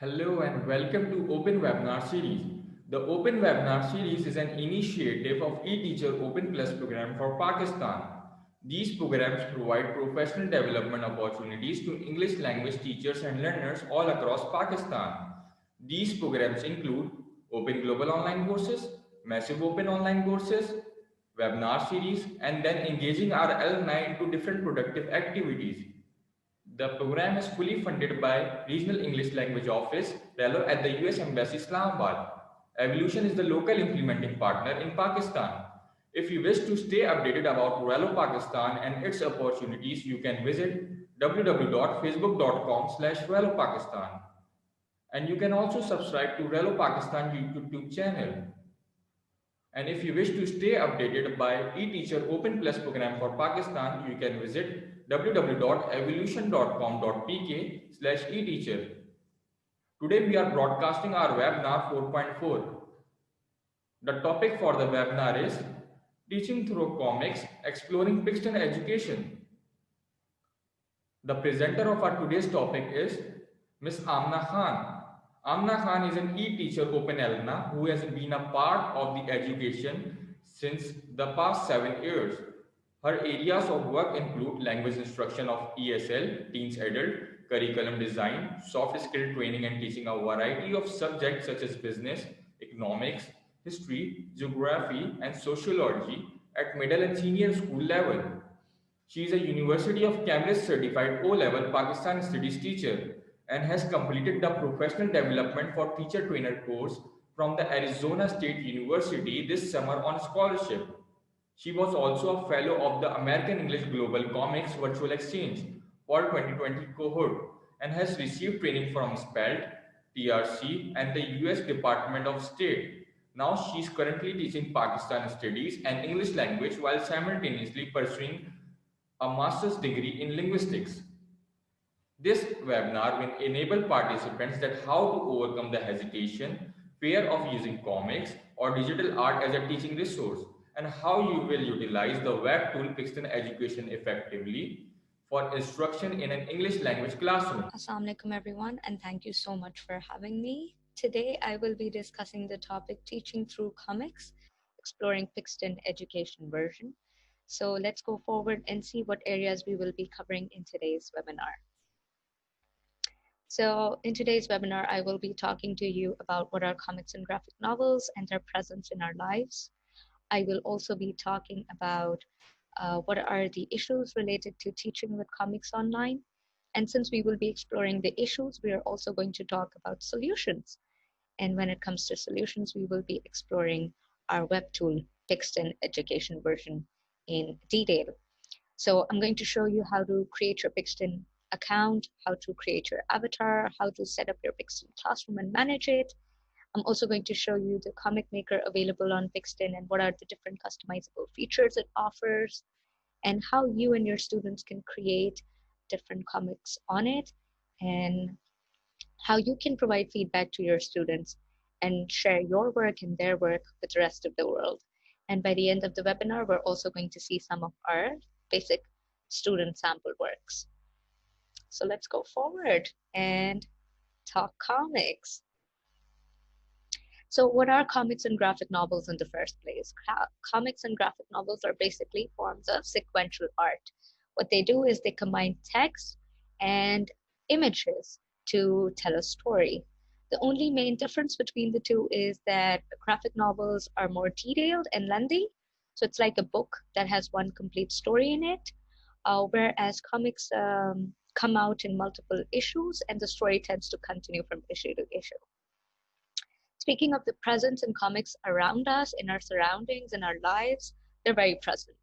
Hello and welcome to Open Webinar Series. The Open Webinar Series is an initiative of eTeacher Open Plus program for Pakistan. These programs provide professional development opportunities to English language teachers and learners all across Pakistan. These programs include Open Global Online Courses, Massive Open Online Courses, webinar series, and then engaging our alumni into different productive activities. The program is fully funded by Regional English Language Office, RELO at the US Embassy, Islamabad. Evolution is the local implementing partner in Pakistan. If you wish to stay updated about RELO Pakistan and its opportunities, you can visit www.facebook.com/RELO Pakistan. And you can also subscribe to RELO Pakistan YouTube channel. And if you wish to stay updated by eTeacher Open Plus program for Pakistan, you can visit www.evolution.com.pk/eteacher. Today we are broadcasting our webinar 4.4. The topic for the webinar is Teaching Through Comics, Exploring Pixton Education. The presenter of our today's topic is Ms. Amna Khan. Amna Khan is an eTeacher Open alumna who has been a part of the education since the past 7 years. Her areas of work include language instruction of ESL, teens adult, curriculum design, soft skill training and teaching a variety of subjects such as business, economics, history, geography and sociology at middle and senior school level. She is a University of Cambridge certified O-level Pakistan studies teacher and has completed the professional development for teacher trainer course from the Arizona State University this summer on scholarship. She was also a fellow of the American English Global Comics Virtual Exchange for 2020 cohort and has received training from SPELT, TRC and the US Department of State. Now she is currently teaching Pakistan studies and English language while simultaneously pursuing a master's degree in linguistics. This webinar will enable participants that how to overcome the hesitation, fear of using comics or digital art as a teaching resource, and how you will utilize the web tool PixtonEdu effectively for instruction in an English language classroom. Assalamu alaikum everyone, and thank you so much for having me. Today I will be discussing the topic Teaching Through Comics, Exploring Pixton Education Version. So let's go forward and see what areas we will be covering in today's webinar. So in today's webinar, I will be talking to you about what are comics and graphic novels and their presence in our lives. I will also be talking about what are the issues related to teaching with comics online. And since we will be exploring the issues, we are also going to talk about solutions. And when it comes to solutions, we will be exploring our web tool, Pixton Education Version, in detail. So I'm going to show you how to create your Pixton account, how to create your avatar, how to set up your Pixton classroom and manage it. I'm also going to show you the comic maker available on Pixton and what are the different customizable features it offers, and how you and your students can create different comics on it, and how you can provide feedback to your students and share your work and their work with the rest of the world. And by the end of the webinar, we're also going to see some of our basic student sample works. So let's go forward and talk comics. So what are comics and graphic novels in the first place? Comics and graphic novels are basically forms of sequential art. What they do is they combine text and images to tell a story. The only main difference between the two is that graphic novels are more detailed and lengthy. So it's like a book that has one complete story in it, whereas comics come out in multiple issues and the story tends to continue from issue to issue. Speaking of the presence in comics around us, in our surroundings, in our lives, they're very present.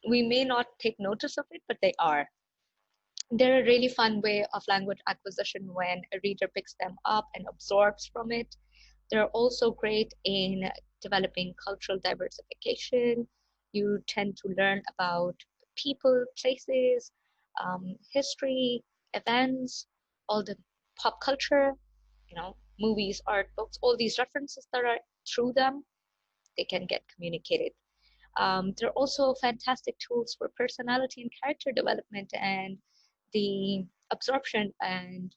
We may not take notice of it, but they are. They're a really fun way of language acquisition when a reader picks them up and absorbs from it. They're also great in developing cultural diversification. You tend to learn about people, places, history, events, all the pop culture, movies, art, books, all these references that are through them, they can get communicated. They're also fantastic tools for personality and character development and the absorption and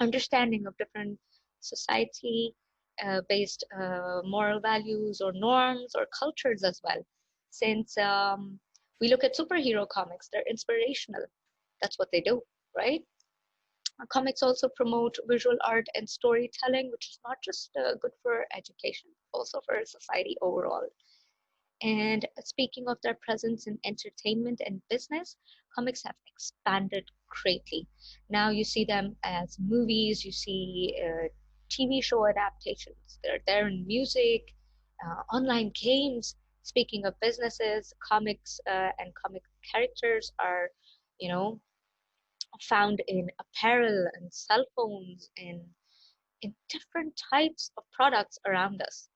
understanding of different society based moral values or norms or cultures as well. Since we look at superhero comics, they're inspirational. That's what they do, right? Comics also promote visual art and storytelling, which is not just good for education, also for society overall. And speaking of their presence in entertainment and business, comics have expanded greatly. Now you see them as movies, you see TV show adaptations, they're there in music, online games. Speaking of businesses, comics and comic characters are, you know, found in apparel and cell phones, in different types of products around us,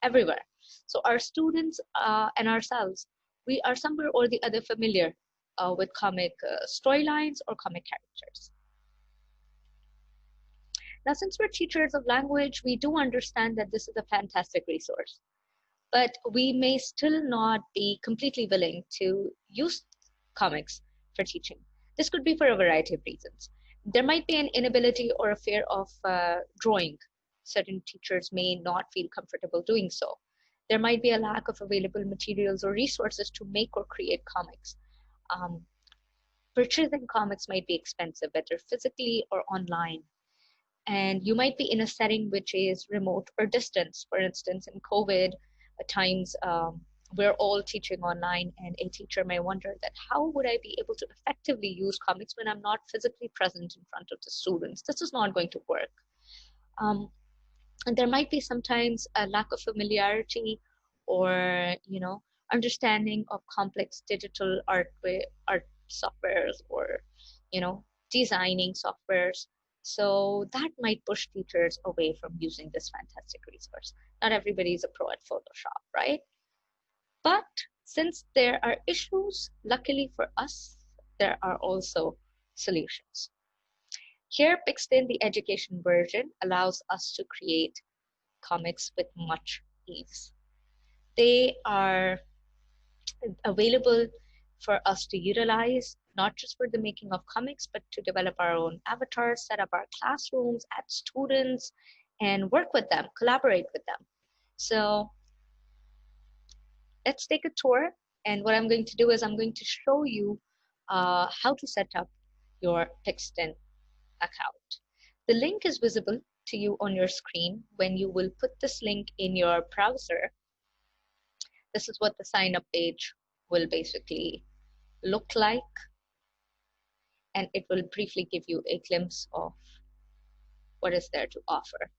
everywhere. So our students and ourselves, we are somewhere or the other familiar with comic storylines or comic characters. Now, since we're teachers of language, we do understand that this is a fantastic resource, but we may still not be completely willing to use comics for teaching. This could be for a variety of reasons. There might be an inability or a fear of drawing. Certain teachers may not feel comfortable doing so. There might be a lack of available materials or resources to make or create comics. Purchasing comics might be expensive, whether physically or online. And you might be in a setting which is remote or distance. For instance, in COVID times, we're all teaching online, and a teacher may wonder that how would I be able to effectively use comics when I'm not physically present in front of the students? This is not going to work. And there might be sometimes a lack of familiarity or, you know, understanding of complex digital art softwares or, you know, designing softwares. So that might push teachers away from using this fantastic resource. Not everybody is a pro at Photoshop, right? But since there are issues, luckily for us, there are also solutions. Here, Pixton, the education version, allows us to create comics with much ease. They are available for us to utilize, not just for the making of comics, but to develop our own avatars, set up our classrooms, add students, and work with them, collaborate with them. So let's take a tour. And what I'm going to do is I'm going to show you how to set up your Pixton account. The link is visible to you on your screen. When you will put this link in your browser, this is what the sign up page will basically look like. And it will briefly give you a glimpse of what is there to offer.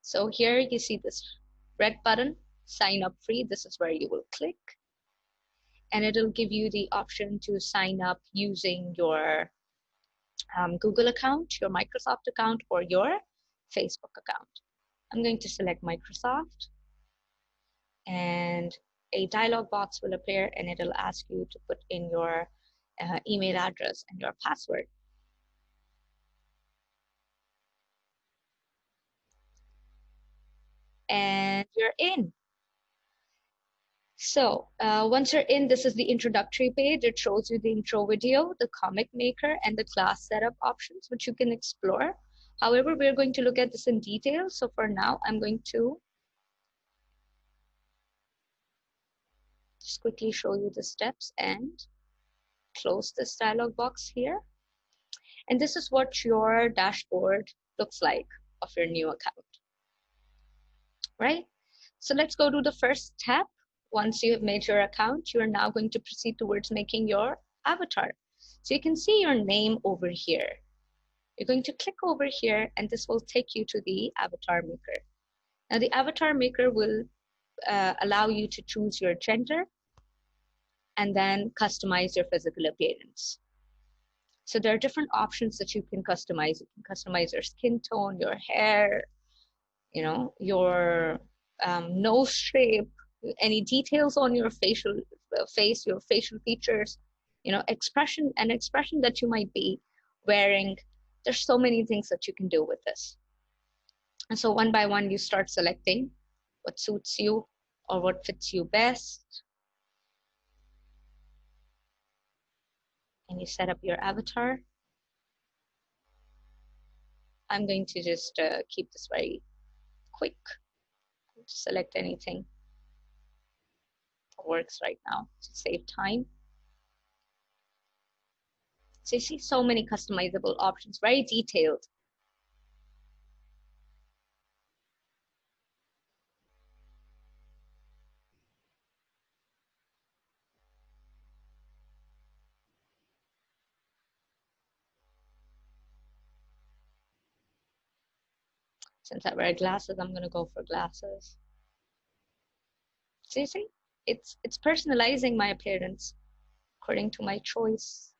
So here you see this red button, sign up free. This is where you will click. And it'll give you the option to sign up using your Google account, your Microsoft account, or your Facebook account. I'm going to select Microsoft, and a dialog box will appear, and it'll ask you to put in your email address and your password. And you're in. So once you're in, this is the introductory page. It shows you the intro video, the comic maker, and the class setup options, which you can explore. However, we're going to look at this in detail. So for now, I'm going to just quickly show you the steps and close this dialog box here. And this is what your dashboard looks like of your new account, right? So let's go to the first step. Once you have made your account, you are now going to proceed towards making your avatar. So you can see your name over here. You're going to click over here, and this will take you to the avatar maker. Now the avatar maker will allow you to choose your gender and then customize your physical appearance. So there are different options that you can customize. You can customize your skin tone, your hair, you know, your nose shape, any details on your facial face, your facial features, you know, expression that you might be wearing. There's so many things that you can do with this. And so one by one, you start selecting what suits you or what fits you best. And you set up your avatar. I'm going to just keep this very quick. Select anything that works right now to save time. So you see so many customizable options, very detailed. Since I wear glasses, I'm gonna go for glasses. So you see, it's personalizing my appearance according to my choice.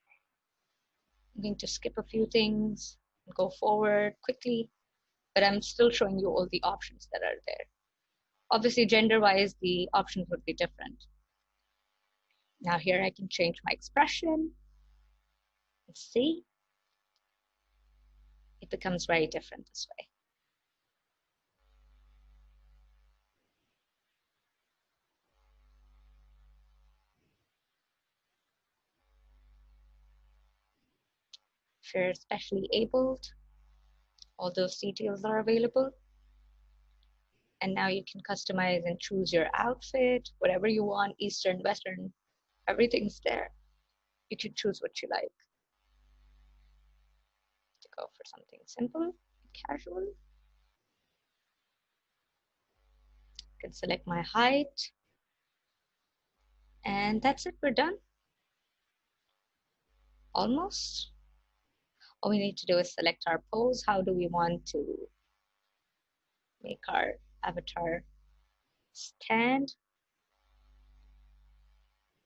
I'm going to skip a few things, go forward quickly, but I'm still showing you all the options that are there. Obviously, gender-wise, the options would be different. Now here I can change my expression. Let's see. It becomes very different this way. If you're especially abled, all those details are available. And now you can customize and choose your outfit, whatever you want, Eastern, Western, everything's there. You can choose what you like. To go for something simple, casual. You can select my height. And that's it, we're done. Almost. All we need to do is select our pose. How do we want to make our avatar stand?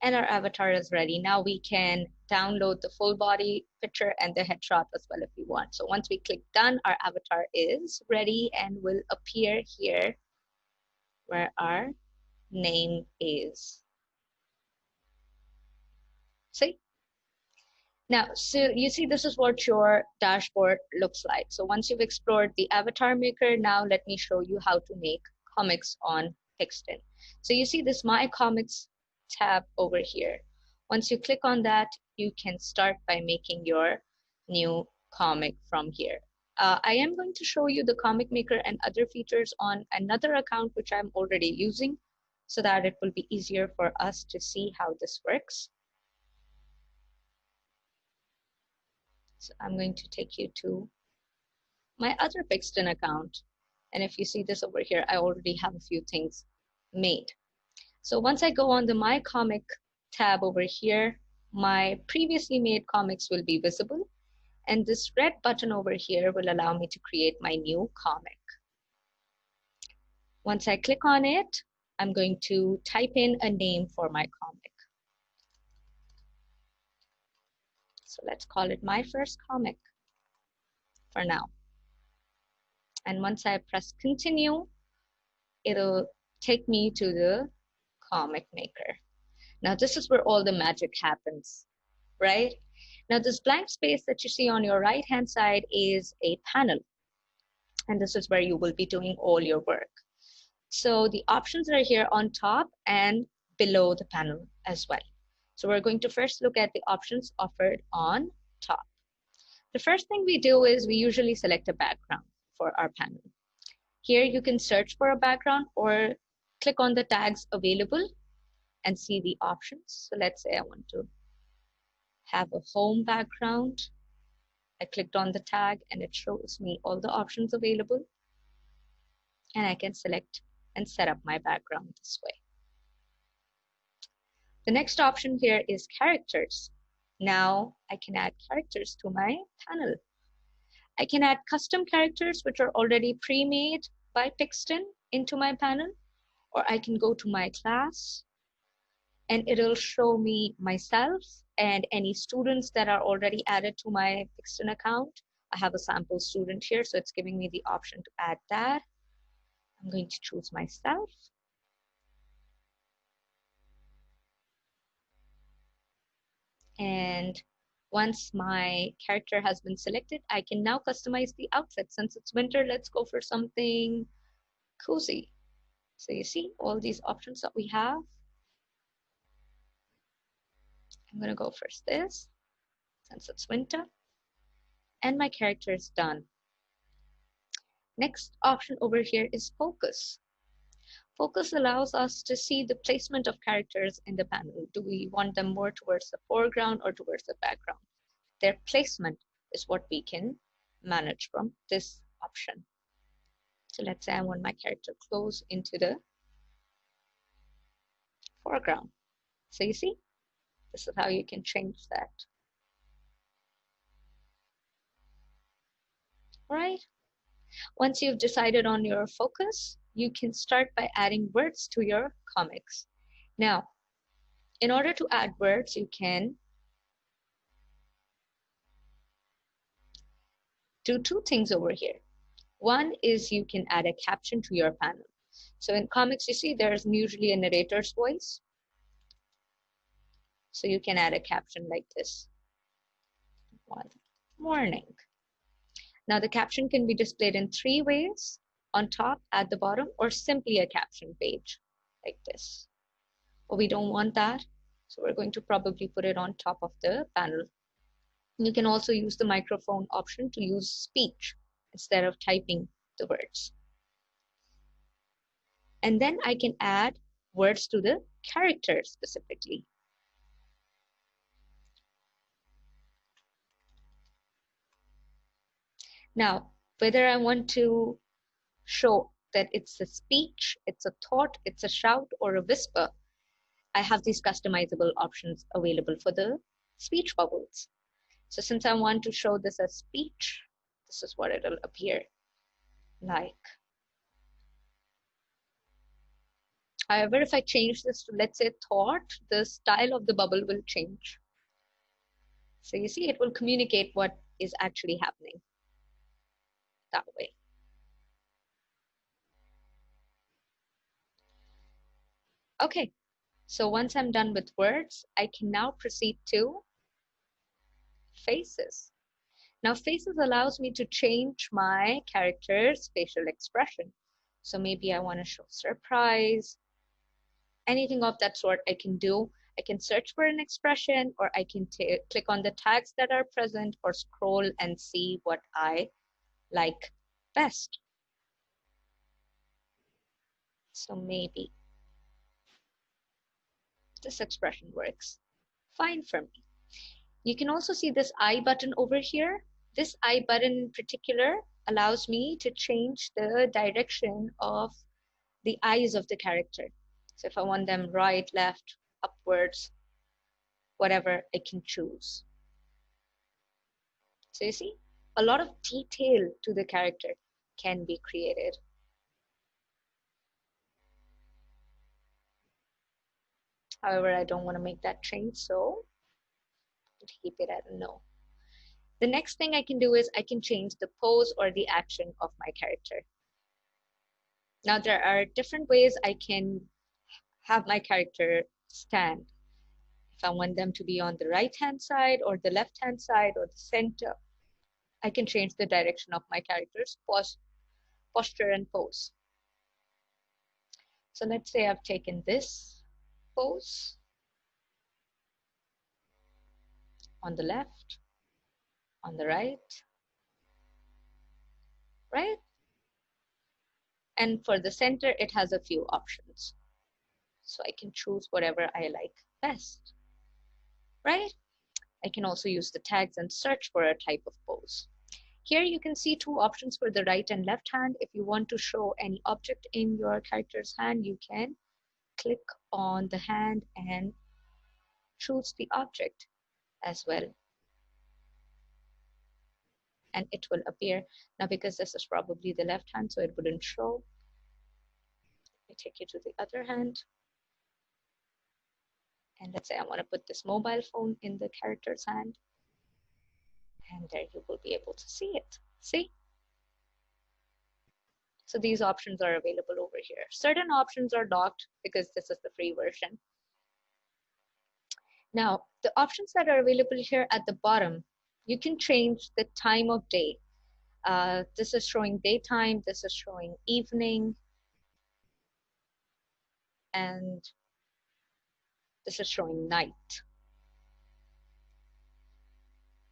And our avatar is ready. Now we can download the full body picture and the headshot as well if we want. So once we click done, our avatar is ready and will appear here where our name is. See? Now, so you see, this is what your dashboard looks like. So once you've explored the avatar maker, now let me show you how to make comics on Pixton. So you see this My Comics tab over here. Once you click on that, you can start by making your new comic from here. I am going to show you the comic maker and other features on another account, which I'm already using, so that it will be easier for us to see how this works. So I'm going to take you to my other Pixton account. And if you see this over here, I already have a few things made. So once I go on the My Comic tab over here, my previously made comics will be visible. And this red button over here will allow me to create my new comic. Once I click on it, I'm going to type in a name for my comic. So let's call it My First Comic for now. And once I press continue, it'll take me to the comic maker. Now this is where all the magic happens, right? Now this blank space that you see on your right hand side is a panel. And this is where you will be doing all your work. So the options are here on top and below the panel as well. So we're going to first look at the options offered on top. The first thing we do is we usually select a background for our panel. Here you can search for a background or click on the tags available and see the options. So let's say I want to have a home background. I clicked on the tag and it shows me all the options available. And I can select and set up my background this way. The next option here is characters. Now I can add characters to my panel. I can add custom characters which are already pre-made by Pixton into my panel, or I can go to my class and it'll show me myself and any students that are already added to my Pixton account. I have a sample student here, so it's giving me the option to add that. I'm going to choose myself. And once my character has been selected, I can now customize the outfit. Since it's winter, let's go for something cozy. So you see all these options that we have. I'm gonna go first this, since it's winter. And my character is done. Next option over here is focus. Focus allows us to see the placement of characters in the panel. Do we want them more towards the foreground or towards the background? Their placement is what we can manage from this option. So let's say I want my character close into the foreground. So you see, this is how you can change that. All right. Once you've decided on your focus, you can start by adding words to your comics. Now, in order to add words, you can do two things over here. One is you can add a caption to your panel. So in comics, you see there's usually a narrator's voice. So you can add a caption like this. One morning. Now the caption can be displayed in three ways: on top, at the bottom, or simply a caption page like this. But we don't want that, so we're going to probably put it on top of the panel. You can also use the microphone option to use speech instead of typing the words. And then I can add words to the character specifically. Now, whether I want to show that it's a speech, it's a thought, it's a shout, or a whisper, I have these customizable options available for the speech bubbles. So since I want to show this as speech, this is what it'll appear like. However, if I change this to, let's say, thought, the style of the bubble will change. So you see, it will communicate what is actually happening that way. Okay, so once I'm done with words, I can now proceed to faces. Now, faces allows me to change my character's facial expression. So maybe I want to show surprise, anything of that sort I can do. I can search for an expression, or I can click on the tags that are present, or scroll and see what I like best. So maybe this expression works fine for me. You can also see this I button over here. This I button in particular allows me to change the direction of the eyes of the character. So if I want them right, left, upwards, whatever, I can choose. So you see, a lot of detail to the character can be created. However, I don't want to make that change, so I'll keep it at a no. The next thing I can do is I can change the pose or the action of my character. Now there are different ways I can have my character stand. If I want them to be on the right-hand side or the left-hand side or the center, I can change the direction of my character's posture and pose. So let's say I've taken this pose on the left, on the right, right? And for the center, it has a few options. So I can choose whatever I like best, right? I can also use the tags and search for a type of pose. Here you can see two options for the right and left hand. If you want to show any object in your character's hand, you can click on the hand and choose the object as well. And it will appear. Now, because this is probably the left hand, so it wouldn't show. I take you to the other hand. And let's say I want to put this mobile phone in the character's hand. And there you will be able to see it. See? So these options are available over here. Certain options are locked because this is the free version. Now, the options that are available here at the bottom, you can change the time of day. This is showing daytime, this is showing evening, and this is showing night.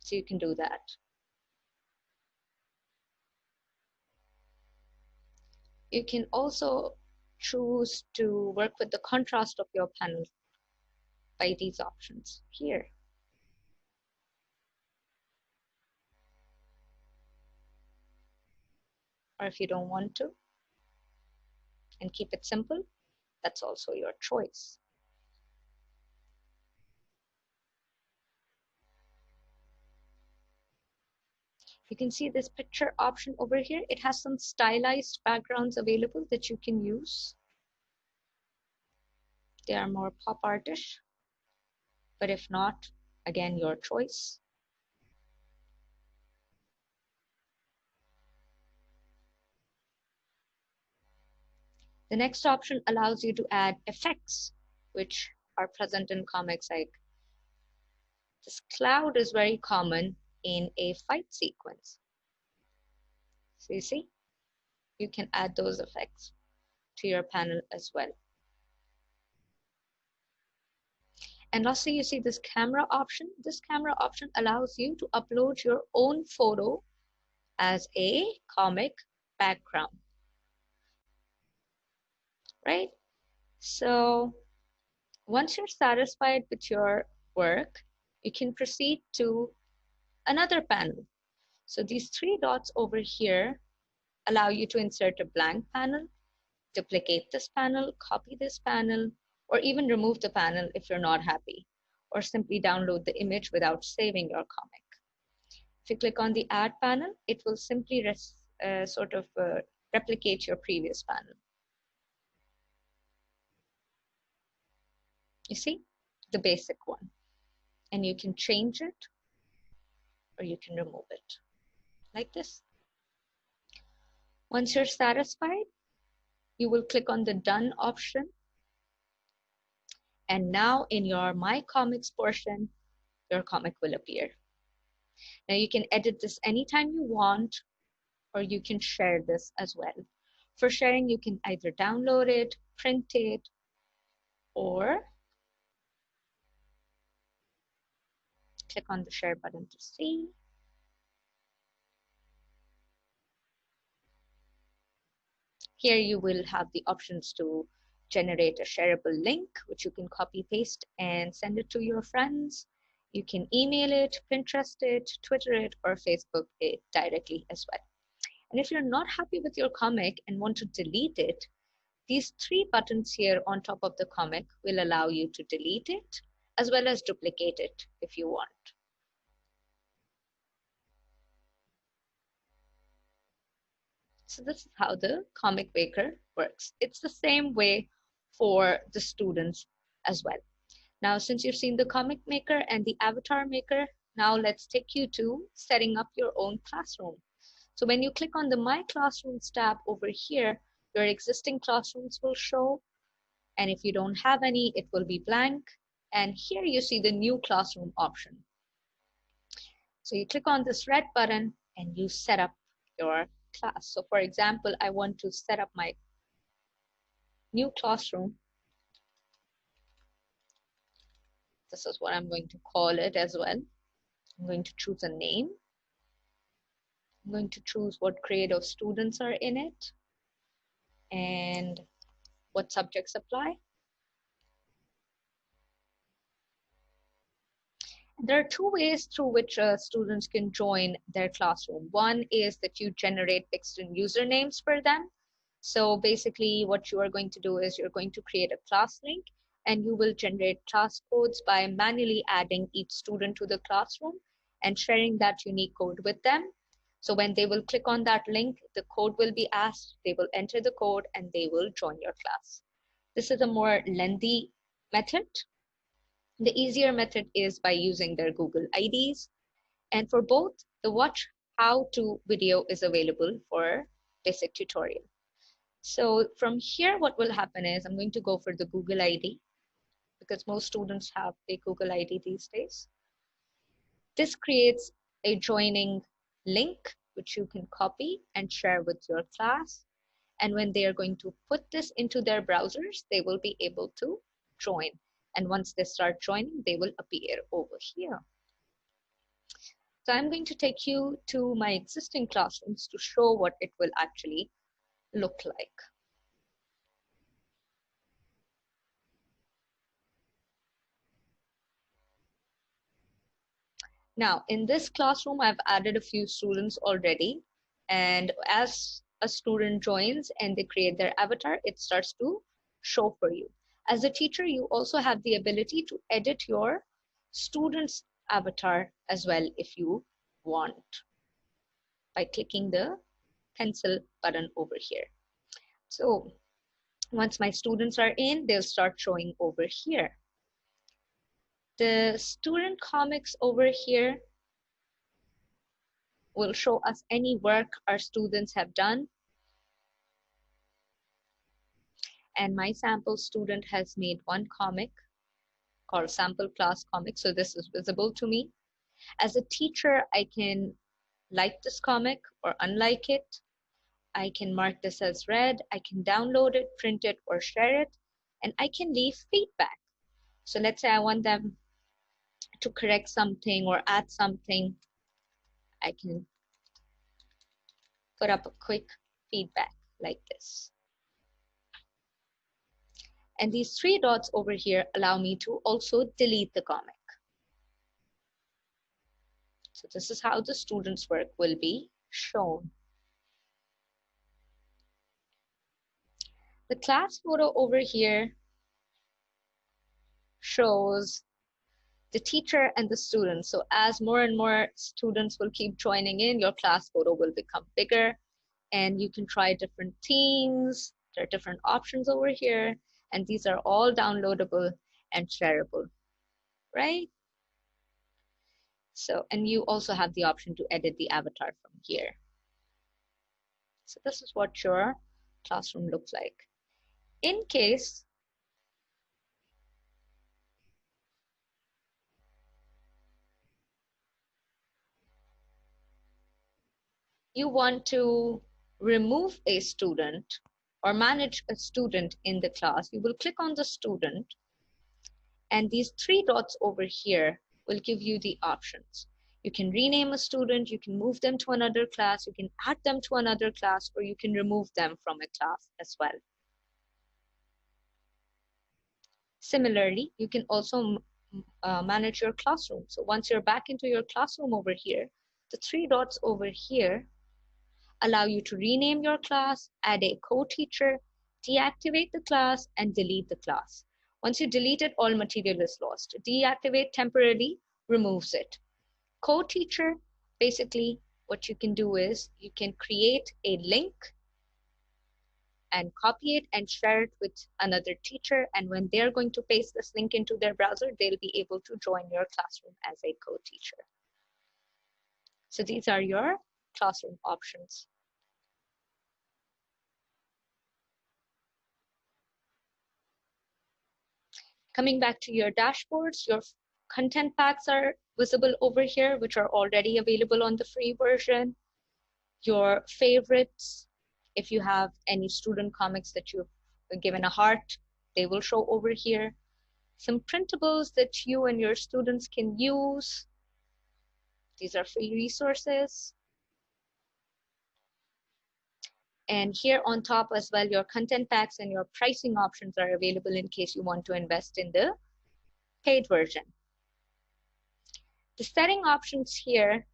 So you can do that. You can also choose to work with the contrast of your panel by these options here. Or if you don't want to and keep it simple, that's also your choice. You can see this picture option over here. It has some stylized backgrounds available that you can use. They are more pop artish, but if not, again, your choice. The next option allows you to add effects, which are present in comics. Like this cloud is very common in a fight sequence. So you see, you can add those effects to your panel as well. And lastly, you see this camera option. This camera option allows you to upload your own photo as a comic background, right? So once you're satisfied with your work, you can proceed to another panel. So these three dots over here allow you to insert a blank panel, duplicate this panel, copy this panel, or even remove the panel if you're not happy, or simply download the image without saving your comic. If you click on the add panel, it will simply replicate your previous panel. You see, the basic one. And you can change it or you can remove it like this. Once you're satisfied, you will click on the done option. And now in your My Comics portion, your comic will appear. Now you can edit this anytime you want, or you can share this as well. For sharing, you can either download it, print it, or click on the share button to see. Here you will have the options to generate a shareable link, which you can copy paste and send it to your friends. You can email it, Pinterest it, Twitter it, or Facebook it directly as well. And if you're not happy with your comic and want to delete it, these three buttons here on top of the comic will allow you to delete it as well as duplicate it if you want. So this is how the comic maker works. It's the same way for the students as well. Now, since you've seen the comic maker and the avatar maker, now let's take you to setting up your own classroom. So when you click on the My Classrooms tab over here, your existing classrooms will show. And if you don't have any, it will be blank. And here you see the new classroom option. So you click on this red button and you set up your class. So for example, I want to set up my new classroom. This is what I'm going to call it as well. I'm going to choose a name. I'm going to choose what grade of students are in it and what subjects apply. There are two ways through which students can join their classroom. One is that you generate Pixton usernames for them. So basically what you are going to do is you're going to create a class link and you will generate class codes by manually adding each student to the classroom and sharing that unique code with them. So when they will click on that link, the code will be asked, they will enter the code and they will join your class. This is a more lengthy method. The easier method is by using their Google IDs. And for both, the watch how to video is available for basic tutorial. So from here, what will happen is I'm going to go for the Google ID because most students have a Google ID these days. This creates a joining link, which you can copy and share with your class. And when they are going to put this into their browsers, they will be able to join. And once they start joining, they will appear over here. So I'm going to take you to my existing classrooms to show what it will actually look like? Now, in this classroom, I've added a few students already. And as a student joins and they create their avatar, it starts to show for you. As a teacher, you also have the ability to edit your student's avatar as well if you want, by clicking the pencil button over here. So once my students are in, they'll start showing over here. The student comics over here will show us any work our students have done. And my sample student has made one comic called sample class comic. So this is visible to me. As a teacher, I can like this comic or unlike it. I can mark this as read. I can download it, print it, or share it. And I can leave feedback. So let's say I want them to correct something or add something. I can put up a quick feedback like this. And these three dots over here allow me to also delete the comic. So this is how the student's work will be shown. The class photo over here shows the teacher and the students. So as more and more students will keep joining in, your class photo will become bigger, and you can try different themes. There are different options over here, and these are all downloadable and shareable, right? So, and you also have the option to edit the avatar from here. So this is what your classroom looks like. In case you want to remove a student or manage a student in the class, you will click on the student, and these three dots over here will give you the options. You can rename a student, you can move them to another class, you can add them to another class, or you can remove them from a class as well. Similarly, you can also manage your classroom. So once you're back into your classroom over here, the three dots over here allow you to rename your class, add a co-teacher, deactivate the class, and delete the class. Once you delete it, all material is lost. Deactivate temporarily removes it. Co-teacher, basically what you can do is you can create a link and copy it and share it with another teacher. And when they're going to paste this link into their browser, they'll be able to join your classroom as a co-teacher. So these are your classroom options. Coming back to your dashboards, your content packs are visible over here, which are already available on the free version. Your favorites, if you have any student comics that you've given a heart, they will show over here. Some printables that you and your students can use. These are free resources. And here on top as well, your content packs and your pricing options are available in case you want to invest in the paid version. The setting options here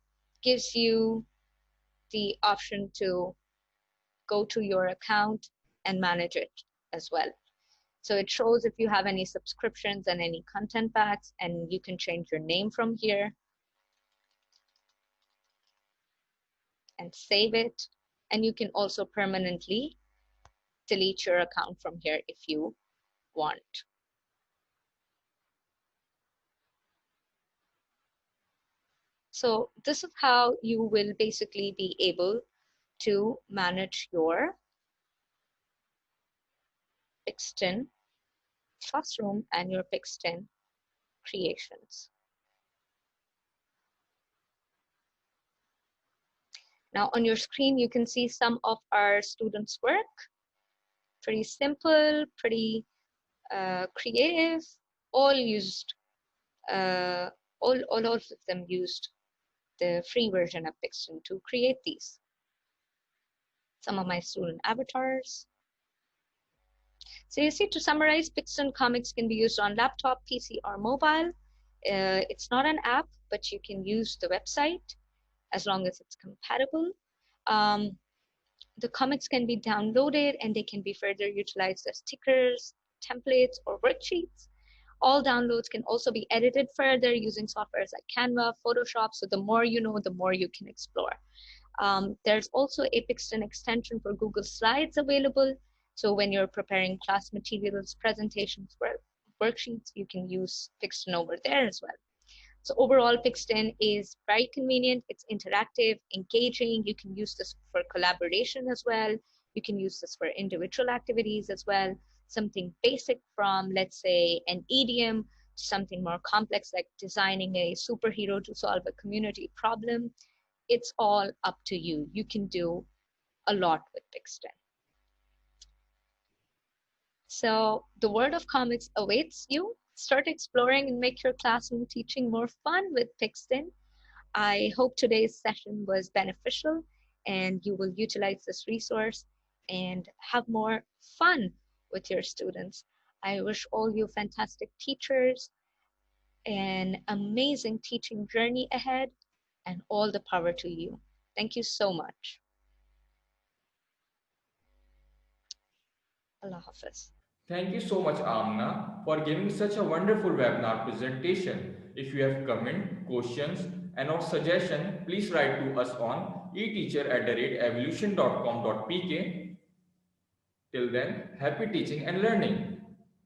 gives you the option to go to your account and manage it as well. So it shows if you have any subscriptions and any content packs, and you can change your name from here and save it. And you can also permanently delete your account from here if you want. So this is how you will basically be able to manage your Pixton classroom and your Pixton creations. Now on your screen, you can see some of our students' work. Pretty simple, pretty creative, all used, all of them used the free version of Pixton to create these. some of my student avatars. So you see, to summarize, Pixton Comics can be used on laptop, PC, or mobile. It's not an app, but you can use the website as long as it's compatible. The comics can be downloaded and they can be further utilized as stickers, templates, or worksheets. All downloads can also be edited further using softwares like Canva, Photoshop. So the more you know, the more you can explore. There's also a Pixton extension for Google Slides available. So when you're preparing class materials, presentations, worksheets, you can use Pixton over there as well. So overall, Pixton is very convenient. It's interactive, engaging. You can use this for collaboration as well. You can use this for individual activities as well. Something basic from, let's say, an idiom to something more complex like designing a superhero to solve a community problem. It's all up to you. You can do a lot with Pixton. So the world of comics awaits you. Start exploring and make your classroom teaching more fun with Pixton. I hope today's session was beneficial and you will utilize this resource and have more fun with your students. I wish all you fantastic teachers an amazing teaching journey ahead and all the power to you. Thank you so much. Allah Hafiz. Thank you so much, Amna, for giving such a wonderful webinar presentation. If you have comment, questions, and or suggestion, please write to us on eteacher@evolution.com.pk. Till then, happy teaching and learning.